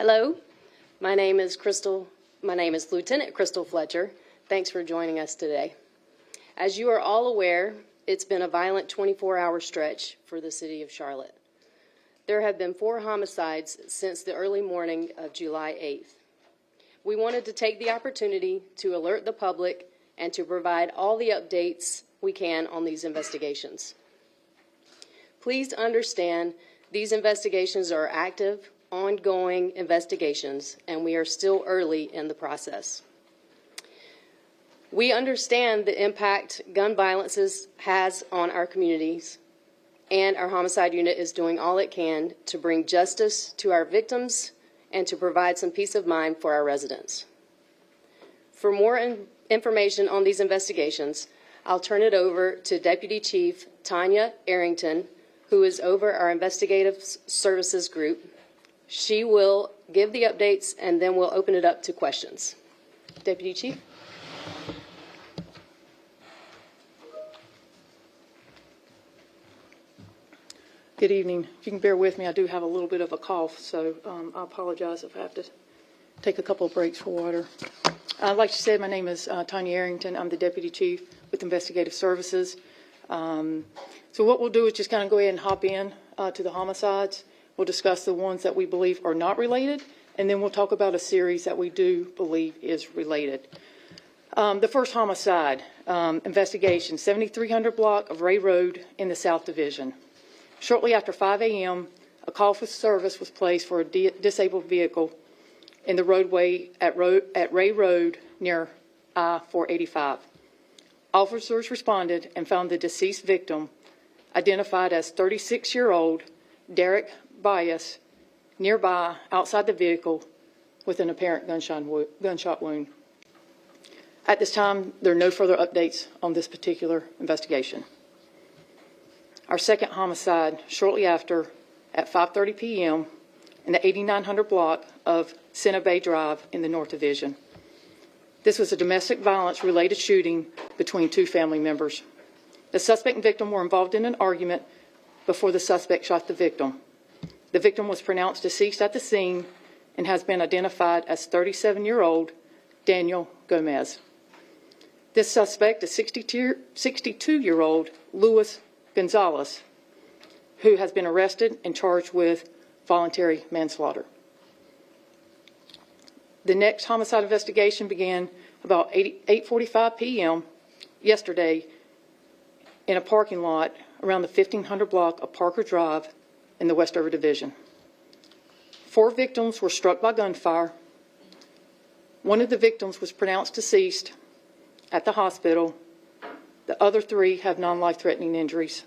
Hello, my name is Lieutenant Crystal Fletcher. Thanks for joining us today. As you are all aware, it's been a violent 24-hour stretch for the city of Charlotte. There have been 4 homicides since the early morning of July 8th. We wanted to take the opportunity to alert the public and to provide all the updates we can on these investigations. Please understand these investigations are active, ongoing investigations, and we are still early in the process. We understand the impact gun violence has on our communities, and our homicide unit is doing all it can to bring justice to our victims and to provide some peace of mind for our residents. For more information on these investigations, I'll turn it over to Deputy Chief Tanya Arrington, who is over our investigative services group. She will give the updates, and then we'll open it up to questions. Deputy Chief. Good evening. If you can bear with me, I do have a little bit of a cough, so I apologize if I have to take a couple of breaks for water. Like you said, my name is Tanya Arrington. I'm the Deputy Chief with Investigative Services. So what we'll do is just kind of go ahead and hop in to the homicides. We'll discuss the ones that we believe are not related, and then we'll talk about a series that we do believe is related. The first homicide investigation, 7300 block of Ray Road in the South Division. Shortly after 5 a.m., a call for service was placed for a disabled vehicle in the roadway at Ray Road near I-485. Officers responded and found the deceased victim, identified as 36-year-old Derek Bias, nearby outside the vehicle with an apparent gunshot wound. At this time, there are no further updates on this particular investigation. Our second homicide, shortly after, at 5:30 p.m. in the 8900 block of Senna Bay Drive in the North Division. This was a domestic violence-related shooting between 2 family members. The suspect and victim were involved in an argument before the suspect shot the victim. The victim was pronounced deceased at the scene and has been identified as 37-year-old Daniel Gomez. This suspect is 62-year-old Luis Gonzalez, who has been arrested and charged with voluntary manslaughter. The next homicide investigation began about 8:45 p.m. yesterday in a parking lot around the 1500 block of Parker Drive in the Westover Division. 4 victims were struck by gunfire. One of the victims was pronounced deceased at the hospital. The other 3 have non-life-threatening injuries.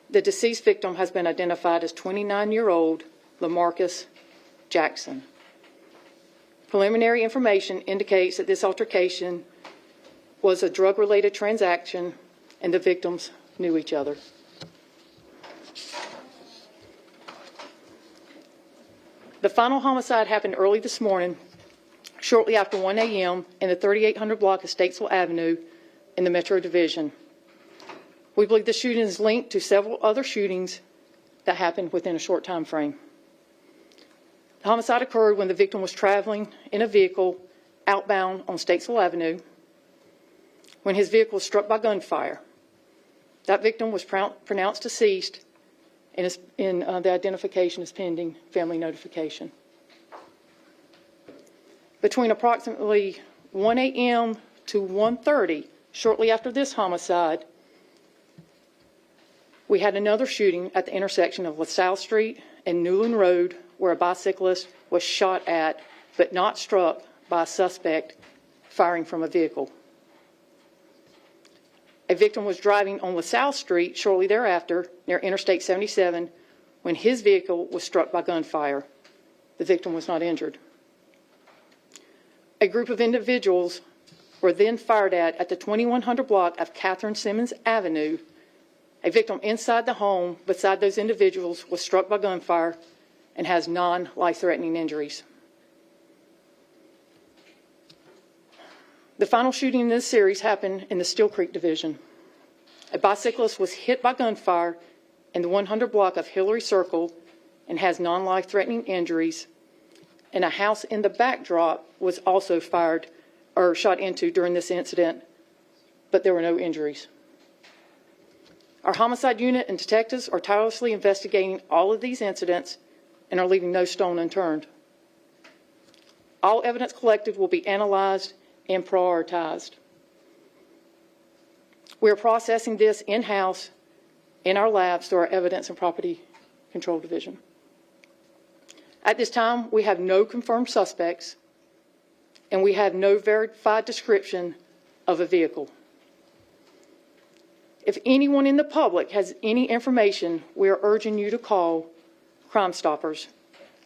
The deceased victim has been identified as 29-year-old LaMarcus Jackson. Preliminary information indicates that this altercation was a drug-related transaction and the victims knew each other. The final homicide happened early this morning, shortly after 1 a.m. in the 3800 block of Statesville Avenue in the Metro Division. We believe the shooting is linked to several other shootings that happened within a short time frame. The homicide occurred when the victim was traveling in a vehicle outbound on Statesville Avenue when his vehicle was struck by gunfire. That victim was pronounced deceased, and the identification is pending family notification. Between approximately 1 a.m. to 1:30, shortly after this homicide, we had another shooting at the intersection of LaSalle Street and Newland Road, where a bicyclist was shot at but not struck by a suspect firing from a vehicle. A victim was driving on LaSalle Street shortly thereafter near Interstate 77 when his vehicle was struck by gunfire. The victim was not injured. A group of individuals were then fired at the 2100 block of Catherine Simmons Avenue. A victim inside the home beside those individuals was struck by gunfire and has non-life-threatening injuries. The final shooting in this series happened in the Steel Creek Division. A bicyclist was hit by gunfire in the 100 block of Hillary Circle and has non-life-threatening injuries. and a house in the backdrop was also fired or shot into during this incident, but there were no injuries. Our homicide unit and detectives are tirelessly investigating all of these incidents and are leaving no stone unturned. All evidence collected will be analyzed and prioritized. We are processing this in-house in our labs through our Evidence and Property Control Division. At this time, we have no confirmed suspects, and we have no verified description of a vehicle. If anyone in the public has any information, we are urging you to call Crime Stoppers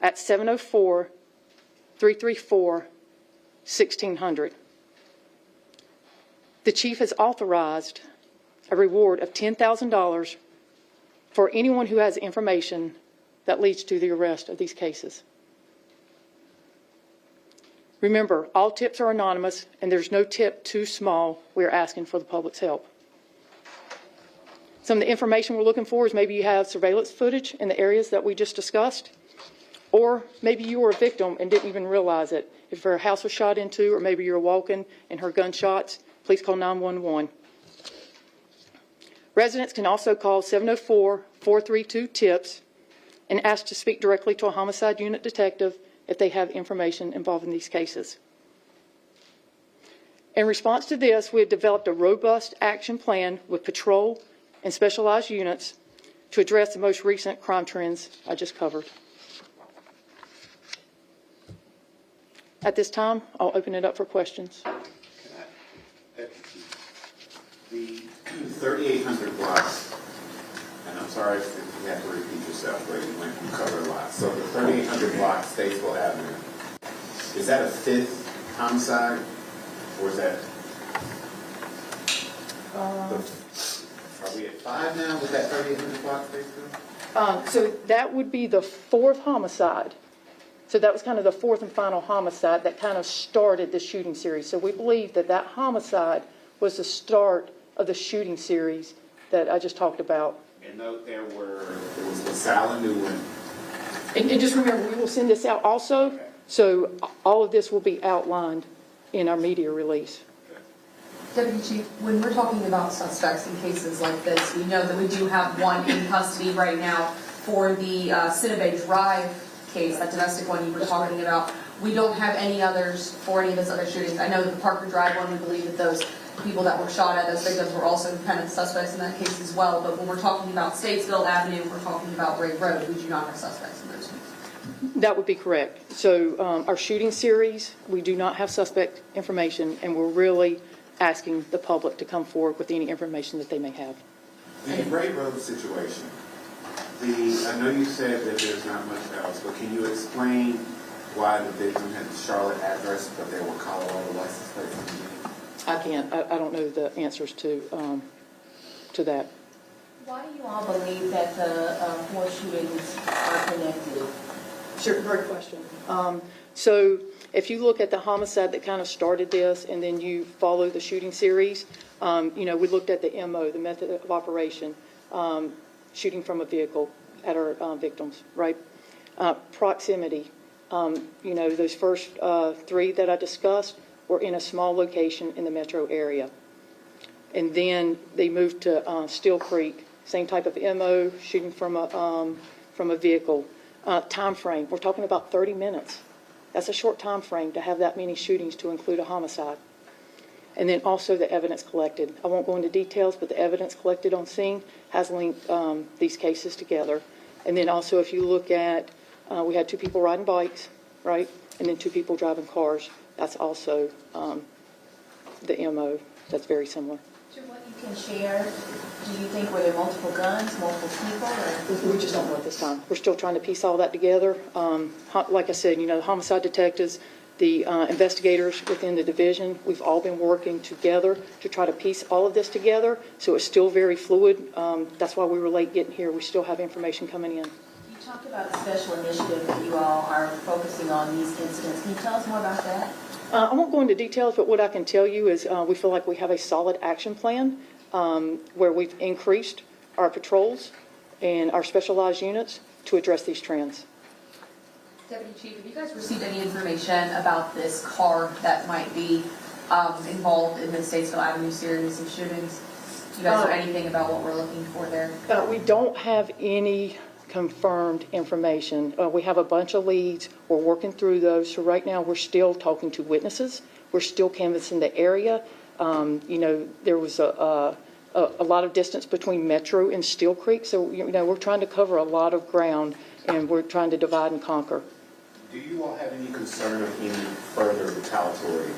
at 704-334-1600. The chief has authorized a reward of $10,000 for anyone who has information that leads to the arrest of these cases. Remember, all tips are anonymous, and there's no tip too small. We are asking for the public's help. Some of the information we're looking for is maybe you have surveillance footage in the areas that we just discussed, or maybe you were a victim and didn't even realize it. If her house was shot into, or maybe you were walking and heard gunshots, please call 911. Residents can also call 704-432-TIPS and ask to speak directly to a homicide unit detective if they have information involved in these cases. In response to this, we have developed a robust action plan with patrol and specialized units to address the most recent crime trends I just covered. At this time, I'll open it up for questions. The 3,800 blocks, and I'm sorry if you have to repeat yourself, but you cover a lot. So the 3,800 blocks, Statesville Avenue, is that a fifth homicide, or is that? Are we at 5 now with that 3,800 blocks, Statesville? So that would be the fourth homicide. So that was kind of the fourth and final homicide that kind of started the shooting series. So we believe that that homicide was the start of the shooting series that I just talked about. And note there was the silent new one. And just remember, we will send this out also. Okay. So all of this will be outlined in our media release. Deputy Chief, when we're talking about suspects in cases like this, we know that we do have one in custody right now for the Cinnabay Drive case, that domestic one you were talking about. We don't have any others for any of those other shootings. I know that the Parker Drive one, we believe that those people that were shot at, those victims, were also kind of suspects in that case as well. But when we're talking about Statesville Avenue, we're talking about Ray Road, we do not have suspects in those cases. That would be correct. So our shooting series, we do not have suspect information, and we're really asking the public to come forward with any information that they may have. The Ray Road situation, I know you said that there's not much else, but can you explain why the victim had the Charlotte address, but there were Colorado license plates on the unit? I can't. I don't know the answers to that. Why do you all believe that the four shootings are connected? Sure, great question. So if you look at the homicide that kind of started this, and then you follow the shooting series, we looked at the MO, the method of operation, shooting from a vehicle at our victims, right? Proximity. Those first three that I discussed were in a small location in the metro area. And then they moved to Steel Creek, same type of MO, shooting from a vehicle. Time frame, we're talking about 30 minutes. That's a short time frame to have that many shootings to include a homicide. And then also the evidence collected. I won't go into details, but the evidence collected on scene has linked these cases together. And then also if you look at, we had 2 people riding bikes, right? And then 2 people driving cars. That's also the MO that's very similar. To what you can share, do you think were there multiple guns, multiple people? Or? We just don't know at this time. We're still trying to piece all that together. Like I said, the homicide detectives, the investigators within the division, we've all been working together to try to piece all of this together. So it's still very fluid. That's why we were late getting here. We still have information coming in. You talked about a special initiative that you all are focusing on these incidents. Can you tell us more about that? I won't go into details, but what I can tell you is we feel like we have a solid action plan where we've increased our patrols and our specialized units to address these trends. Deputy Chief, have you guys received any information about this car that might be involved in the Statesville Avenue series of shootings? Do you guys know anything about what we're looking for there? We don't have any confirmed information. We have a bunch of leads. We're working through those. So right now, we're still talking to witnesses. We're still canvassing the area. There was a lot of distance between Metro and Steel Creek. So, we're trying to cover a lot of ground, and we're trying to divide and conquer. Do you all have any concern of any further retaliatory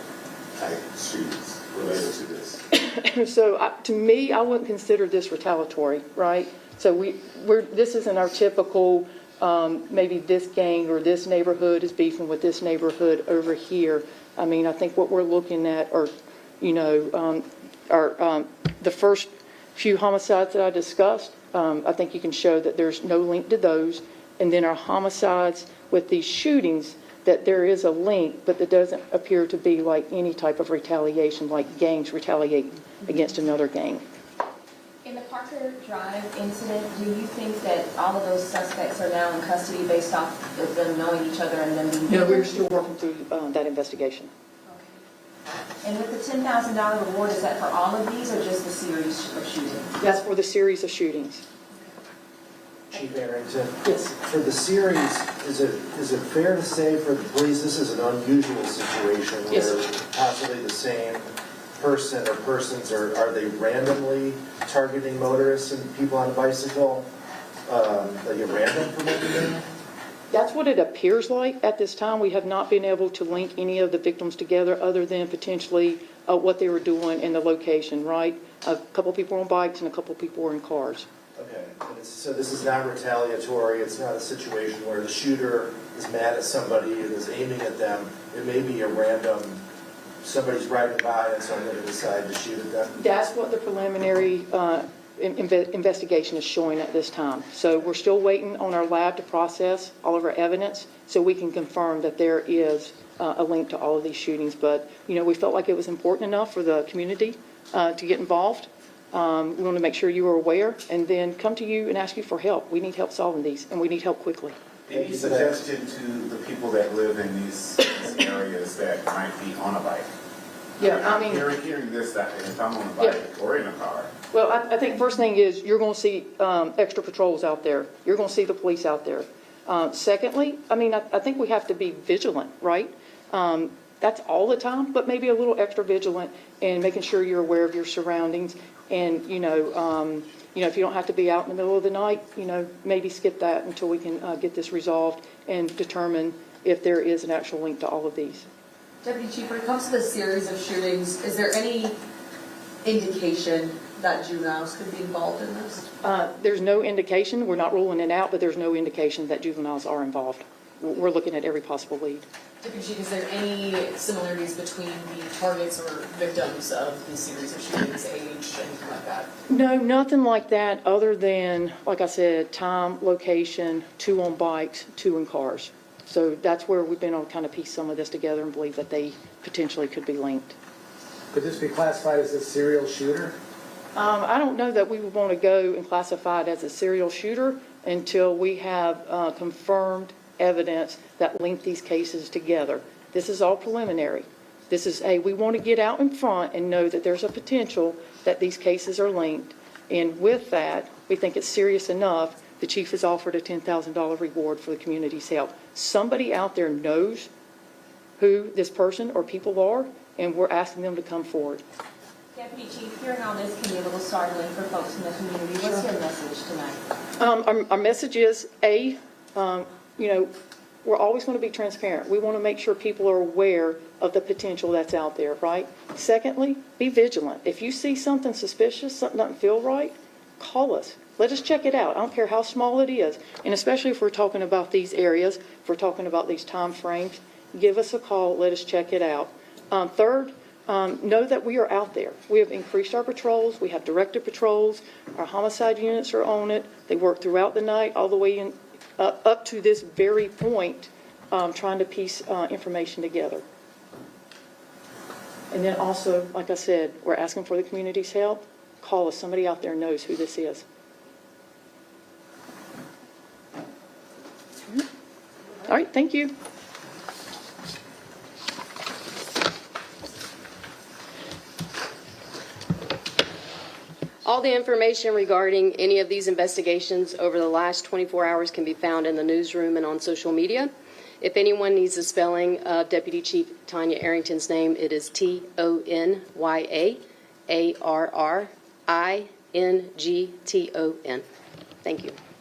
type shootings related to this? So to me, I wouldn't consider this retaliatory, right? So this isn't our typical, maybe this gang or this neighborhood is beefing with this neighborhood over here. I mean, I think what we're looking at are, the first few homicides that I discussed. I think you can show that there's no link to those. And then our homicides with these shootings, that there is a link, but that doesn't appear to be like any type of retaliation, like gangs retaliate against another gang. In the Parker Drive incident, do you think that all of those suspects are now in custody based off of them knowing each other and them being... No, we're still working through that investigation. Okay. And with the $10,000 reward, is that for all of these or just the series of shootings? That's for the series of shootings. Chief Arrington? Yes. For the series, is it fair to say for the police, this is an unusual situation Yes. where possibly the same person or persons, are they randomly targeting motorists and people on a bicycle? Like a random promoting? That's what it appears like at this time. We have not been able to link any of the victims together other than potentially what they were doing in the location, right? A couple people on bikes and a couple people were in cars. Okay, so this is not retaliatory, it's not a situation where the shooter is mad at somebody and is aiming at them. It may be a random, somebody's riding by and so I'm going to decide to shoot at them. That's what the preliminary investigation is showing at this time. So we're still waiting on our lab to process all of our evidence so we can confirm that there is a link to all of these shootings. But, we felt like it was important enough for the community to get involved. We want to make sure you are aware and then come to you and ask you for help. We need help solving these, and we need help quickly. Any suggestion to the people that live in these areas that might be on a bike? Yeah, I mean, Hearing this, that if I'm on a bike or in a car. well, I think first thing is you're going to see extra patrols out there. You're going to see the police out there. Secondly, I think we have to be vigilant, right? That's all the time, but maybe a little extra vigilant in making sure you're aware of your surroundings. And, if you don't have to be out in the middle of the night, maybe skip that until we can get this resolved and determine if there is an actual link to all of these. Deputy Chief, when it comes to the series of shootings, is there any indication that juveniles could be involved in this? There's no indication. We're not ruling it out, but there's no indication that juveniles are involved. We're looking at every possible lead. Deputy Chief, is there any similarities between the targets or victims of the series of shootings, age, anything like that? No, nothing like that other than, like I said, time, location, 2 on bikes, 2 in cars. So that's where we've been able to kind of piece some of this together and believe that they potentially could be linked. Could this be classified as a serial shooter? I don't know that we would want to go and classify it as a serial shooter until we have confirmed evidence that link these cases together. This is all preliminary. This is, we want to get out in front and know that there's a potential that these cases are linked. And with that, we think it's serious enough. The chief has offered a $10,000 reward for the community's help. Somebody out there knows who this person or people are, and we're asking them to come forward. Deputy Chief, hearing all this can be a little startling for folks in the community. What's your message tonight? Our message is, we're always going to be transparent. We want to make sure people are aware of the potential that's out there, right? Secondly, be vigilant. If you see something suspicious, something doesn't feel right, call us. Let us check it out. I don't care how small it is. And especially if we're talking about these areas, if we're talking about these time frames, give us a call. Let us check it out. Third, know that we are out there. We have increased our patrols. We have directed patrols. Our homicide units are on it. They work throughout the night all the way in up to this very point, trying to piece information together. And then also, like I said, we're asking for the community's help. Call us. Somebody out there knows who this is. All right. thank you. All the information regarding any of these investigations over the last 24 hours can be found in the newsroom and on social media. If anyone needs the spelling of Deputy Chief Tanya Arrington's name, it is TonyArrington. Thank you.